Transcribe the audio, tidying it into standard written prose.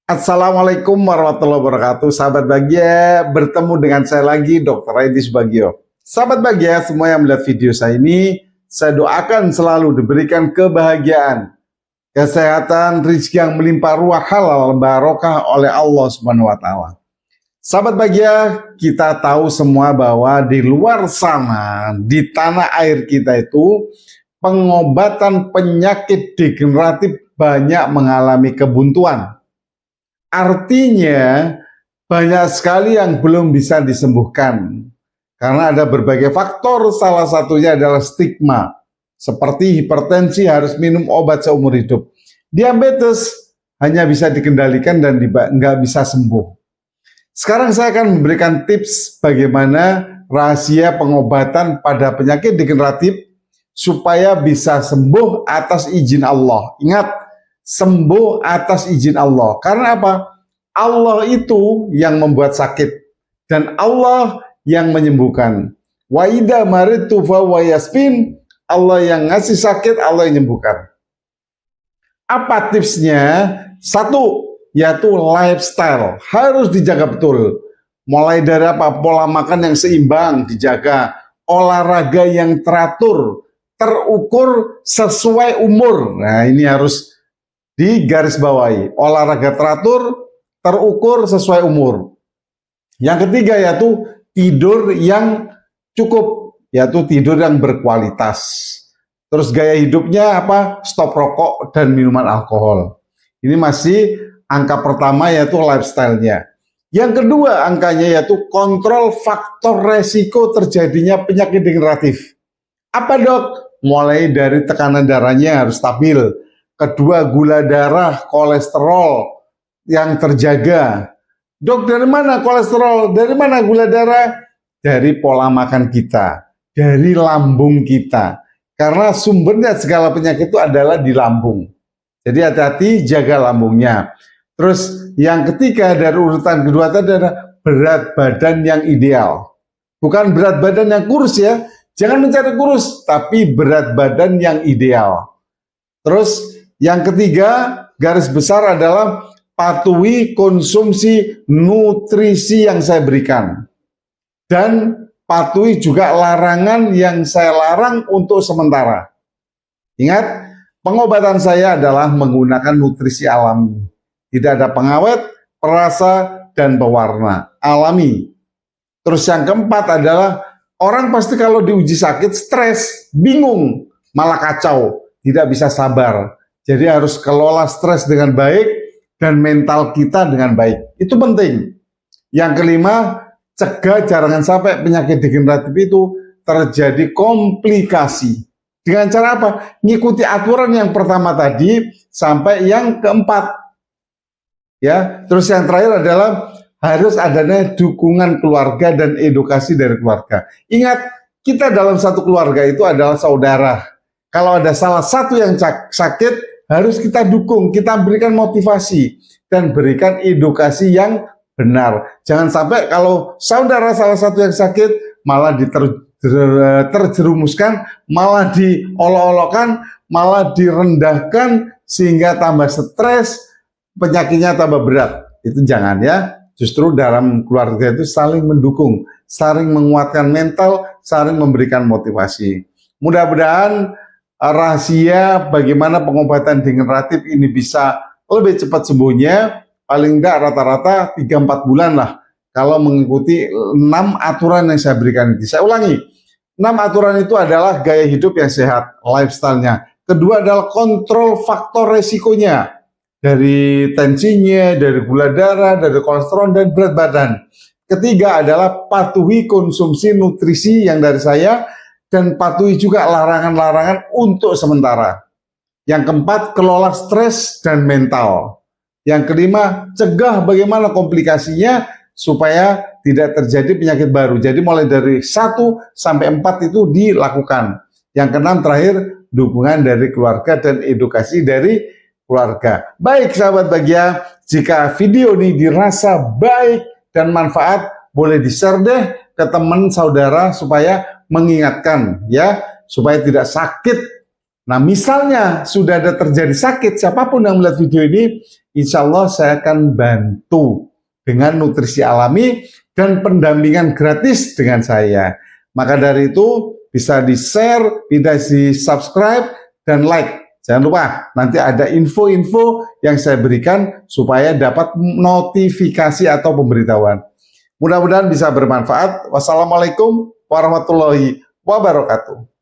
Assalamualaikum warahmatullahi wabarakatuh. Sahabat Bahagia, bertemu dengan saya lagi Dr. Edi Subagio. Sahabat Bahagia, semua yang melihat video saya ini, saya doakan selalu diberikan kebahagiaan, kesehatan, rezeki yang melimpah ruah halal barokah oleh Allah Subhanahu wa taala. Sahabat Bahagia, kita tahu semua bahwa di luar sana, di tanah air kita itu, pengobatan penyakit degeneratif banyak mengalami kebuntuan. Artinya banyak sekali yang belum bisa disembuhkan karena ada berbagai faktor, salah satunya adalah stigma. Seperti hipertensi harus minum obat seumur hidup. Diabetes hanya bisa dikendalikan dan nggak bisa sembuh. Sekarang saya akan memberikan tips bagaimana rahasia pengobatan pada penyakit degeneratif supaya bisa sembuh atas izin Allah. Ingat, sembuh atas izin Allah. Karena apa? Allah itu yang membuat sakit dan Allah yang menyembuhkan. Wa idza maridtu fa huwa yasfin. Allah yang ngasih sakit, Allah yang menyembuhkan. Apa tipsnya? Satu, yaitu lifestyle. Harus dijaga betul. Mulai dari apa? Pola makan yang seimbang dijaga, olahraga yang teratur, terukur sesuai umur. Nah, ini harus digarisbawahi. Olahraga teratur, terukur sesuai umur. Yang ketiga yaitu tidur yang cukup, yaitu tidur yang berkualitas. Terus gaya hidupnya apa? Stop rokok dan minuman alkohol. Ini masih angka pertama yaitu lifestyle-nya. Yang kedua angkanya yaitu kontrol faktor resiko terjadinya penyakit degeneratif. Apa dok? Mulai dari tekanan darahnya harus stabil. Kedua, gula darah, kolesterol yang terjaga. Dok, dari mana kolesterol? Dari mana gula darah? Dari pola makan kita, dari lambung kita. Karena sumbernya segala penyakit itu adalah di lambung. Jadi hati-hati jaga lambungnya. Terus yang ketiga dari urutan kedua tadi adalah berat badan yang ideal. Bukan berat badan yang kurus ya. Jangan mencari kurus, tapi berat badan yang ideal. Terus yang ketiga garis besar adalah patuhi konsumsi nutrisi yang saya berikan. Dan patuhi juga larangan yang saya larang untuk sementara. Ingat, pengobatan saya adalah menggunakan nutrisi alami. Tidak ada pengawet, perasa, dan pewarna. Alami. Terus yang keempat adalah orang pasti kalau diuji sakit, stres, bingung, malah kacau, tidak bisa sabar. Jadi harus kelola stres dengan baik dan mental kita dengan baik. Itu penting. Yang kelima, cegah jangan sampai penyakit degeneratif itu terjadi komplikasi. Dengan cara apa? Ngikuti aturan yang pertama tadi sampai yang keempat. Ya, terus yang terakhir adalah harus adanya dukungan keluarga dan edukasi dari keluarga. Ingat, kita dalam satu keluarga itu adalah saudara. Kalau ada salah satu yang sakit, harus kita dukung, kita berikan motivasi, dan berikan edukasi yang benar. Jangan sampai kalau saudara salah satu yang sakit, malah terjerumuskan, malah diolok-olokkan, malah direndahkan, sehingga tambah stres, penyakitnya tambah berat. Itu jangan ya. Justru dalam keluarga itu saling mendukung, saling menguatkan mental, saling memberikan motivasi. Mudah-mudahan rahasia bagaimana pengobatan degeneratif ini bisa lebih cepat sembuhnya, paling tidak rata-rata 3-4 bulan lah kalau mengikuti 6 aturan yang saya berikan ini. Saya ulangi, 6 aturan itu adalah gaya hidup yang sehat, lifestyle-nya. Kedua adalah kontrol faktor resikonya, dari tensinya, dari gula darah, dari kolesterol, dan berat badan. Ketiga adalah patuhi konsumsi nutrisi yang dari saya, dan patuhi juga larangan-larangan untuk sementara. Yang keempat, kelola stres dan mental. Yang kelima, cegah bagaimana komplikasinya supaya tidak terjadi penyakit baru. Jadi mulai dari 1 sampai 4 itu dilakukan. Yang keenam terakhir, dukungan dari keluarga dan edukasi dari keluarga. Baik sahabat Bahagia, jika video ini dirasa baik dan manfaat, boleh di-share deh ke teman saudara supaya mengingatkan ya, supaya tidak sakit Nah, misalnya sudah ada terjadi sakit, siapapun yang melihat video ini, insya Allah saya akan bantu dengan nutrisi alami dan pendampingan gratis dengan saya. Maka dari itu bisa di-share, bisa di-subscribe, dan like. Jangan lupa, nanti ada info-info yang saya berikan supaya dapat notifikasi atau pemberitahuan. Mudah-mudahan bisa bermanfaat. Wassalamualaikum warahmatullahi wabarakatuh.